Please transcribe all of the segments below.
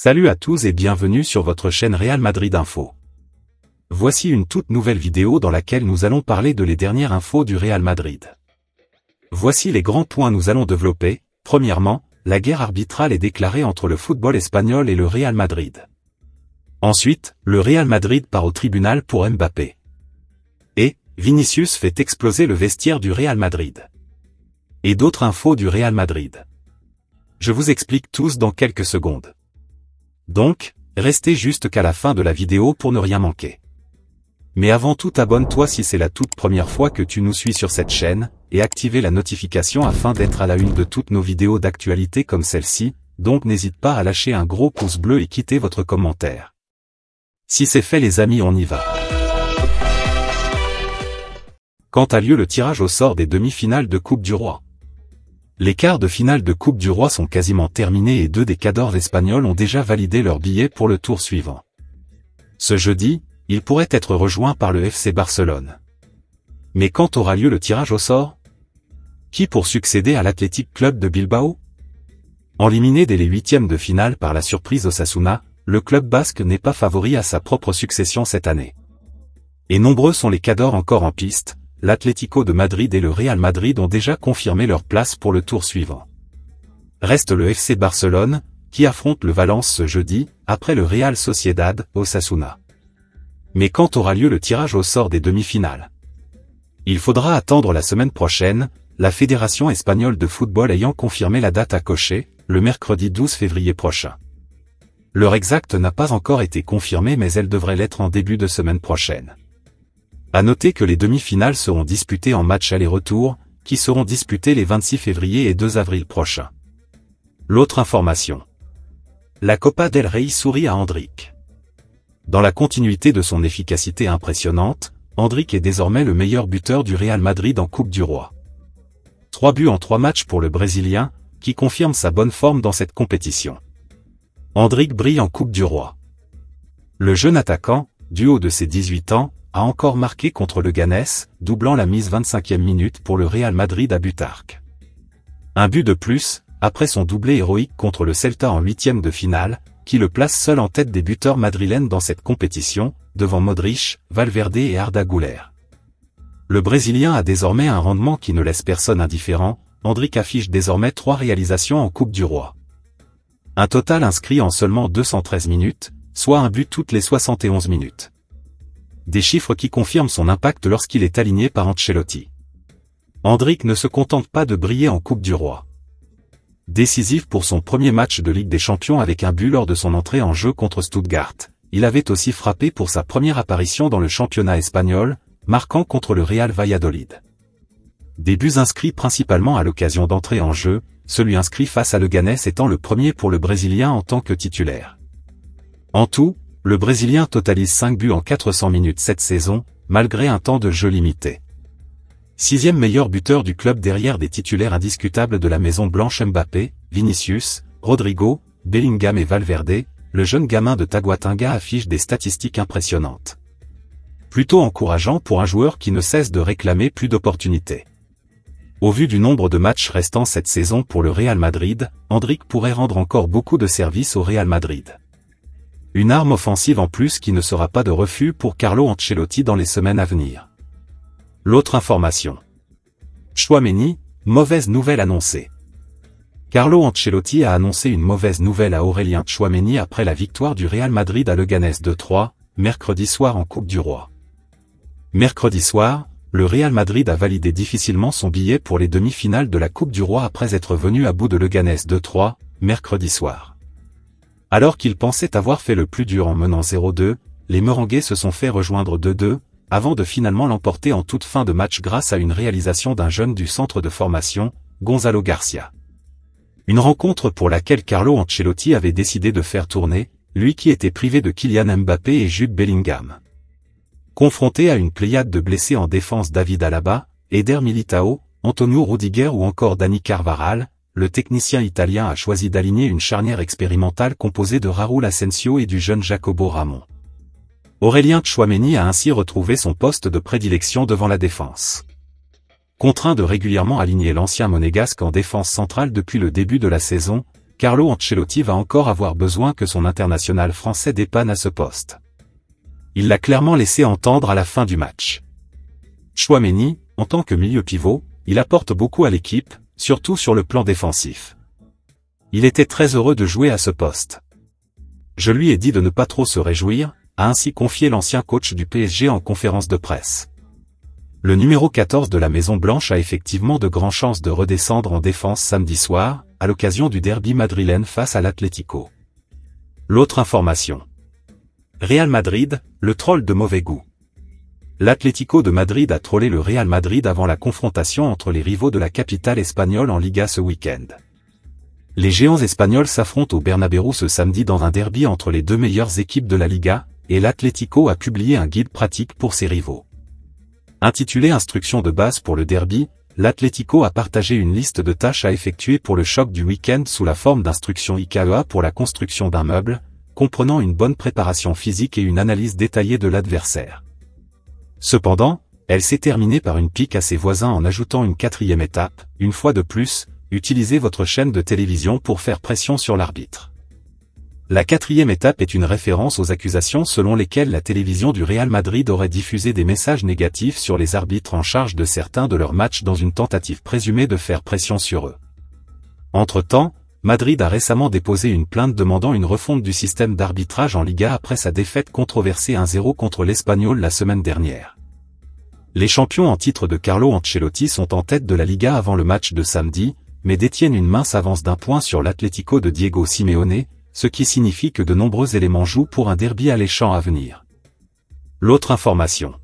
Salut à tous et bienvenue sur votre chaîne Real Madrid Info. Voici une toute nouvelle vidéo dans laquelle nous allons parler de les dernières infos du Real Madrid. Voici les grands points nous allons développer. Premièrement, la guerre arbitrale est déclarée entre le football espagnol et le Real Madrid. Ensuite, le Real Madrid part au tribunal pour Mbappé. Et, Vinicius fait exploser le vestiaire du Real Madrid. Et d'autres infos du Real Madrid. Je vous explique tous dans quelques secondes. Donc, restez juste qu'à la fin de la vidéo pour ne rien manquer. Mais avant tout, abonne-toi si c'est la toute première fois que tu nous suis sur cette chaîne, et activez la notification afin d'être à la une de toutes nos vidéos d'actualité comme celle-ci, donc n'hésite pas à lâcher un gros pouce bleu et quitter votre commentaire. Si c'est fait les amis, on y va. Quand a lieu le tirage au sort des demi-finales de Coupe du Roi? Les quarts de finale de Coupe du Roi sont quasiment terminés et 2 des cadors espagnols ont déjà validé leur billet pour le tour suivant. Ce jeudi, ils pourraient être rejoints par le FC Barcelone. Mais quand aura lieu le tirage au sort? Qui pour succéder à l'Athletic Club de Bilbao? Éliminé dès les 8e de finale par la surprise Osasuna, le club basque n'est pas favori à sa propre succession cette année. Et nombreux sont les cadors encore en piste. L'Atlético de Madrid et le Real Madrid ont déjà confirmé leur place pour le tour suivant. Reste le FC Barcelone, qui affronte le Valence ce jeudi, après le Real Sociedad, Osasuna. Mais quand aura lieu le tirage au sort des demi-finales? Il faudra attendre la semaine prochaine, la Fédération espagnole de football ayant confirmé la date à cocher, le mercredi 12 février prochain. L'heure exacte n'a pas encore été confirmée mais elle devrait l'être en début de semaine prochaine. À noter que les demi-finales seront disputées en match aller-retour, qui seront disputés les 26 février et 2 avril prochains. L'autre information. La Copa del Rey sourit à Endrick. Dans la continuité de son efficacité impressionnante, Endrick est désormais le meilleur buteur du Real Madrid en Coupe du Roi. 3 buts en 3 matchs pour le Brésilien, qui confirme sa bonne forme dans cette compétition. Endrick brille en Coupe du Roi. Le jeune attaquant, du haut de ses 18 ans, a encore marqué contre le Leganés, doublant la mise 25e minute pour le Real Madrid à Butarque. Un but de plus, après son doublé héroïque contre le Celta en 8e de finale, qui le place seul en tête des buteurs madrilènes dans cette compétition, devant Modric, Valverde et Arda Güler. Le Brésilien a désormais un rendement qui ne laisse personne indifférent. Endrick affiche désormais 3 réalisations en Coupe du Roi. Un total inscrit en seulement 213 minutes, soit un but toutes les 71 minutes. Des chiffres qui confirment son impact lorsqu'il est aligné par Ancelotti. Endrick ne se contente pas de briller en Coupe du Roi. Décisif pour son premier match de Ligue des Champions avec un but lors de son entrée en jeu contre Stuttgart, il avait aussi frappé pour sa première apparition dans le championnat espagnol, marquant contre le Real Valladolid. Des buts inscrits principalement à l'occasion d'entrée en jeu, celui inscrit face à Leganés étant le premier pour le Brésilien en tant que titulaire. En tout, le Brésilien totalise 5 buts en 400 minutes cette saison, malgré un temps de jeu limité. 6e meilleur buteur du club derrière des titulaires indiscutables de la Maison Blanche Mbappé, Vinicius, Rodrigo, Bellingham et Valverde, le jeune gamin de Taguatinga affiche des statistiques impressionnantes. Plutôt encourageant pour un joueur qui ne cesse de réclamer plus d'opportunités. Au vu du nombre de matchs restants cette saison pour le Real Madrid, Endrick pourrait rendre encore beaucoup de services au Real Madrid. Une arme offensive en plus qui ne sera pas de refus pour Carlo Ancelotti dans les semaines à venir. L'autre information. Tchouaméni, mauvaise nouvelle annoncée. Carlo Ancelotti a annoncé une mauvaise nouvelle à Aurélien Tchouaméni après la victoire du Real Madrid à Leganés 2-3, mercredi soir en Coupe du Roi. Mercredi soir, le Real Madrid a validé difficilement son billet pour les demi-finales de la Coupe du Roi après être venu à bout de Leganés 2-3, mercredi soir. Alors qu'ils pensaient avoir fait le plus dur en menant 0-2, les Merengues se sont fait rejoindre 2-2, avant de finalement l'emporter en toute fin de match grâce à une réalisation d'un jeune du centre de formation, Gonzalo Garcia. Une rencontre pour laquelle Carlo Ancelotti avait décidé de faire tourner, lui qui était privé de Kylian Mbappé et Jude Bellingham. Confronté à une pléiade de blessés en défense David Alaba, Eder Militao, Antonio Rudiger ou encore Dani Carvajal, le technicien italien a choisi d'aligner une charnière expérimentale composée de Raúl Asensio et du jeune Jacobo Ramon. Aurélien Tchouaméni a ainsi retrouvé son poste de prédilection devant la défense. Contraint de régulièrement aligner l'ancien monégasque en défense centrale depuis le début de la saison, Carlo Ancelotti va encore avoir besoin que son international français dépanne à ce poste. Il l'a clairement laissé entendre à la fin du match. Tchouaméni, en tant que milieu pivot, il apporte beaucoup à l'équipe, surtout sur le plan défensif. Il était très heureux de jouer à ce poste. Je lui ai dit de ne pas trop se réjouir, a ainsi confié l'ancien coach du PSG en conférence de presse. Le numéro 14 de la Maison Blanche a effectivement de grandes chances de redescendre en défense samedi soir, à l'occasion du derby madrilène face à l'Atlético. L'autre information. Real Madrid, le troll de mauvais goût. L'Atlético de Madrid a trollé le Real Madrid avant la confrontation entre les rivaux de la capitale espagnole en Liga ce week-end. Les géants espagnols s'affrontent au Bernabéu ce samedi dans un derby entre les deux meilleures équipes de la Liga, et l'Atlético a publié un guide pratique pour ses rivaux. Intitulé Instructions de base pour le derby, l'Atlético a partagé une liste de tâches à effectuer pour le choc du week-end sous la forme d'instructions IKEA pour la construction d'un meuble, comprenant une bonne préparation physique et une analyse détaillée de l'adversaire. Cependant, elle s'est terminée par une pique à ses voisins en ajoutant une quatrième étape, une fois de plus, utilisez votre chaîne de télévision pour faire pression sur l'arbitre. La quatrième étape est une référence aux accusations selon lesquelles la télévision du Real Madrid aurait diffusé des messages négatifs sur les arbitres en charge de certains de leurs matchs dans une tentative présumée de faire pression sur eux. Entre-temps, Madrid a récemment déposé une plainte demandant une refonte du système d'arbitrage en Liga après sa défaite controversée 1-0 contre l'Espagnol la semaine dernière. Les champions en titre de Carlo Ancelotti sont en tête de la Liga avant le match de samedi, mais détiennent une mince avance d'un point sur l'Atlético de Diego Simeone, ce qui signifie que de nombreux éléments jouent pour un derby alléchant à venir. L'autre information.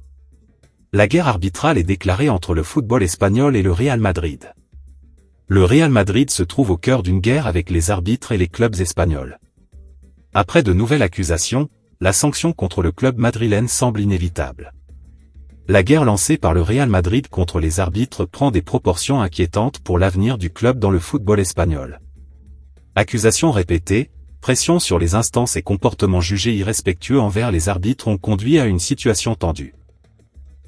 La guerre arbitrale est déclarée entre le football espagnol et le Real Madrid. Le Real Madrid se trouve au cœur d'une guerre avec les arbitres et les clubs espagnols. Après de nouvelles accusations, la sanction contre le club madrilène semble inévitable. La guerre lancée par le Real Madrid contre les arbitres prend des proportions inquiétantes pour l'avenir du club dans le football espagnol. Accusations répétées, pression sur les instances et comportements jugés irrespectueux envers les arbitres ont conduit à une situation tendue.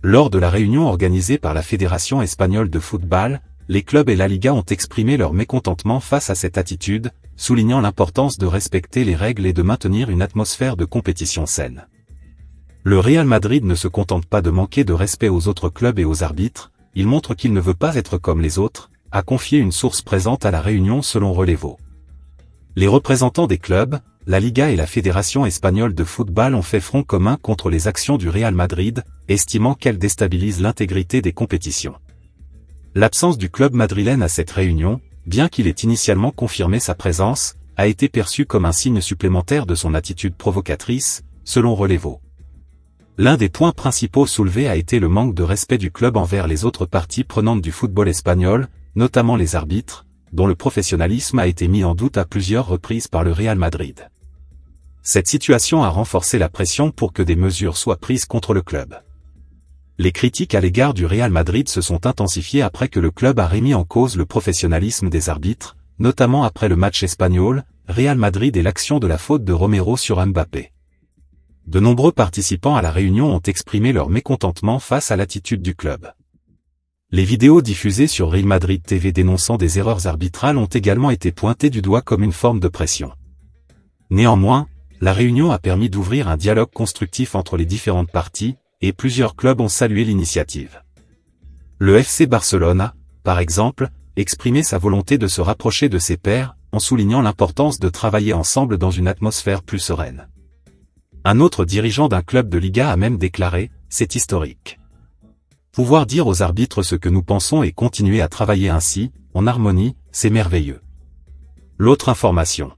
Lors de la réunion organisée par la Fédération espagnole de football, les clubs et la Liga ont exprimé leur mécontentement face à cette attitude, soulignant l'importance de respecter les règles et de maintenir une atmosphère de compétition saine. Le Real Madrid ne se contente pas de manquer de respect aux autres clubs et aux arbitres, il montre qu'il ne veut pas être comme les autres, a confié une source présente à la réunion selon Relevo. Les représentants des clubs, la Liga et la Fédération espagnole de football ont fait front commun contre les actions du Real Madrid, estimant qu'elles déstabilisent l'intégrité des compétitions. L'absence du club madrilène à cette réunion, bien qu'il ait initialement confirmé sa présence, a été perçue comme un signe supplémentaire de son attitude provocatrice, selon Relevo. L'un des points principaux soulevés a été le manque de respect du club envers les autres parties prenantes du football espagnol, notamment les arbitres, dont le professionnalisme a été mis en doute à plusieurs reprises par le Real Madrid. Cette situation a renforcé la pression pour que des mesures soient prises contre le club. Les critiques à l'égard du Real Madrid se sont intensifiées après que le club a remis en cause le professionnalisme des arbitres, notamment après le match espagnol, Real Madrid et l'action de la faute de Romero sur Mbappé. De nombreux participants à la réunion ont exprimé leur mécontentement face à l'attitude du club. Les vidéos diffusées sur Real Madrid TV dénonçant des erreurs arbitrales ont également été pointées du doigt comme une forme de pression. Néanmoins, la réunion a permis d'ouvrir un dialogue constructif entre les différentes parties, et plusieurs clubs ont salué l'initiative. Le FC Barcelone a, par exemple, exprimé sa volonté de se rapprocher de ses pairs, en soulignant l'importance de travailler ensemble dans une atmosphère plus sereine. Un autre dirigeant d'un club de Liga a même déclaré « C'est historique. Pouvoir dire aux arbitres ce que nous pensons et continuer à travailler ainsi, en harmonie, c'est merveilleux. » L'autre information.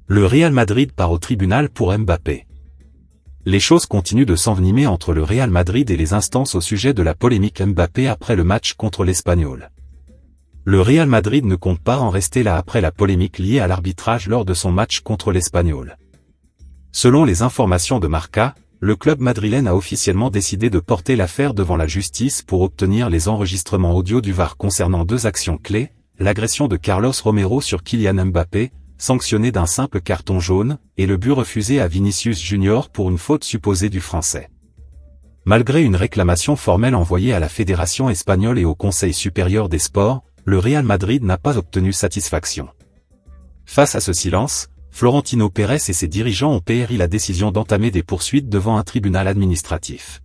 Le Real Madrid part au tribunal pour Mbappé. Les choses continuent de s'envenimer entre le Real Madrid et les instances au sujet de la polémique Mbappé après le match contre l'Espagnol. Le Real Madrid ne compte pas en rester là après la polémique liée à l'arbitrage lors de son match contre l'Espagnol. Selon les informations de Marca, le club madrilène a officiellement décidé de porter l'affaire devant la justice pour obtenir les enregistrements audio du VAR concernant deux actions clés, l'agression de Carlos Romero sur Kylian Mbappé, sanctionné d'un simple carton jaune, et le but refusé à Vinicius Junior pour une faute supposée du Français. Malgré une réclamation formelle envoyée à la Fédération espagnole et au Conseil supérieur des sports, le Real Madrid n'a pas obtenu satisfaction. Face à ce silence, Florentino Pérez et ses dirigeants ont pris la décision d'entamer des poursuites devant un tribunal administratif.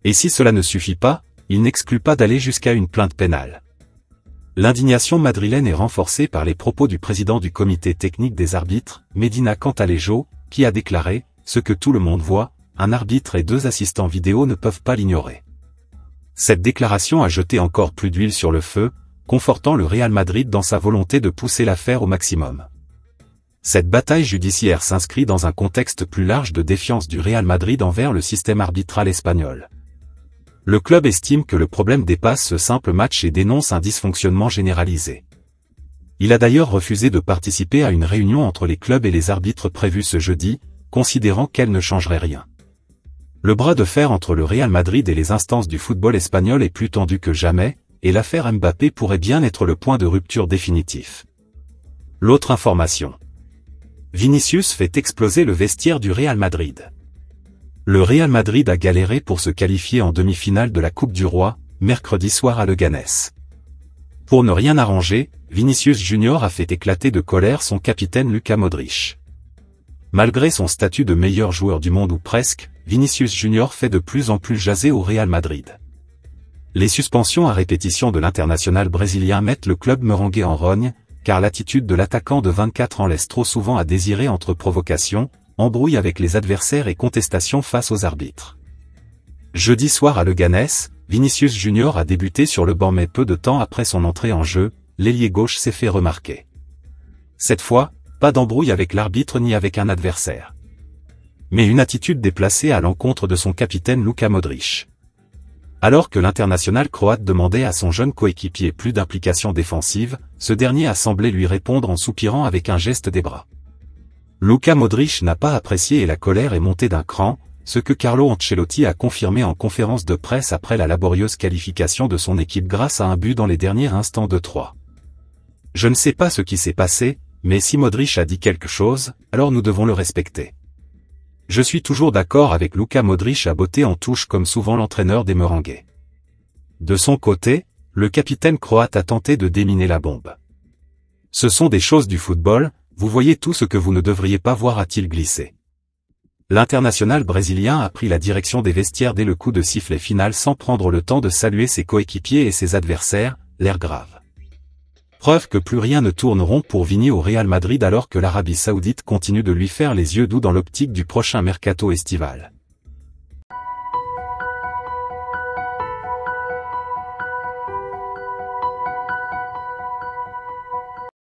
Et si cela ne suffit pas, il n'exclut pas d'aller jusqu'à une plainte pénale. L'indignation madrilène est renforcée par les propos du président du comité technique des arbitres, Medina Cantalejo, qui a déclaré « Ce que tout le monde voit, un arbitre et 2 assistants vidéo ne peuvent pas l'ignorer ». Cette déclaration a jeté encore plus d'huile sur le feu, confortant le Real Madrid dans sa volonté de pousser l'affaire au maximum. Cette bataille judiciaire s'inscrit dans un contexte plus large de défiance du Real Madrid envers le système arbitral espagnol. Le club estime que le problème dépasse ce simple match et dénonce un dysfonctionnement généralisé. Il a d'ailleurs refusé de participer à une réunion entre les clubs et les arbitres prévue ce jeudi, considérant qu'elle ne changerait rien. Le bras de fer entre le Real Madrid et les instances du football espagnol est plus tendu que jamais, et l'affaire Mbappé pourrait bien être le point de rupture définitif. L'autre information. Vinicius fait exploser le vestiaire du Real Madrid. Le Real Madrid a galéré pour se qualifier en demi-finale de la Coupe du Roi, mercredi soir à Leganés. Pour ne rien arranger, Vinicius Junior a fait éclater de colère son capitaine Luka Modric. Malgré son statut de meilleur joueur du monde ou presque, Vinicius Junior fait de plus en plus jaser au Real Madrid. Les suspensions à répétition de l'international brésilien mettent le club merengue en rogne, car l'attitude de l'attaquant de 24 ans laisse trop souvent à désirer entre provocation, embrouille avec les adversaires et contestation face aux arbitres. Jeudi soir à Leganés, Vinicius Junior a débuté sur le banc mais peu de temps après son entrée en jeu, l'ailier gauche s'est fait remarquer. Cette fois, pas d'embrouille avec l'arbitre ni avec un adversaire. Mais une attitude déplacée à l'encontre de son capitaine Luka Modric. Alors que l'international croate demandait à son jeune coéquipier plus d'implication défensive, ce dernier a semblé lui répondre en soupirant avec un geste des bras. Luka Modric n'a pas apprécié et la colère est montée d'un cran, ce que Carlo Ancelotti a confirmé en conférence de presse après la laborieuse qualification de son équipe grâce à un but dans les derniers instants de 3. Je ne sais pas ce qui s'est passé, mais si Modric a dit quelque chose, alors nous devons le respecter. Je suis toujours d'accord avec Luka Modric, a botté en touche comme souvent l'entraîneur des merengues. De son côté, le capitaine croate a tenté de déminer la bombe. Ce sont des choses du football, vous voyez tout ce que vous ne devriez pas voir, a-t-il glissé. L'international brésilien a pris la direction des vestiaires dès le coup de sifflet final sans prendre le temps de saluer ses coéquipiers et ses adversaires, l'air grave. Preuve que plus rien ne tourne rond pour Vini au Real Madrid alors que l'Arabie Saoudite continue de lui faire les yeux doux dans l'optique du prochain mercato estival.